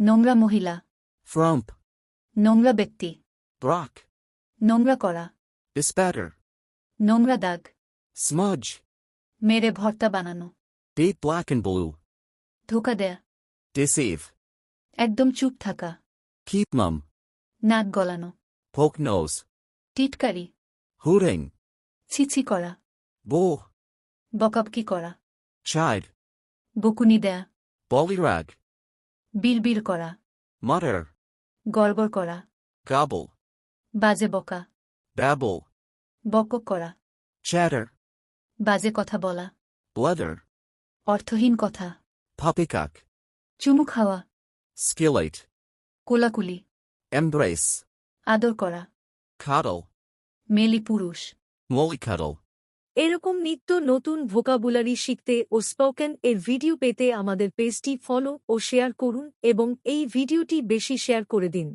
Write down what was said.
নোংরা মহিলা, frump, নোংরা ব্যক্তি, brock, নোংরা করা, bespatter, নোংরা দাগ, smudge, মেরে ভর্তা বানানো, beat black and blue, ধোকা দেয়া, deceive, একদম চুপ থাকা, keep mum, নাক গলানো, poke nose, টিটকারি, hooting, ছিছি করা, bull, বকাবকি করা, chide, বকুনি দেয়া, bullyrag, বিড়বিড় করা, mutter, গড়গড় করা, gobble, বাজে বকা, babble, বকবক করা, chatter, বাজে কথা বলা, blether, অর্থহীন কথা, poppycock, চুমু খাওয়া, skillate, কোলাকুলি, embrace, আদর করা, coddle, মেলি পুরুষ। mollycoddle. এরকম নিত্য নতুন ভোকাবুলারি শিখতে ও স্পোকেন এর ভিডিও পেতে আমাদের পেজটি ফলো ও শেয়ার করুন এবং এই ভিডিওটি বেশি শেয়ার করে দিন।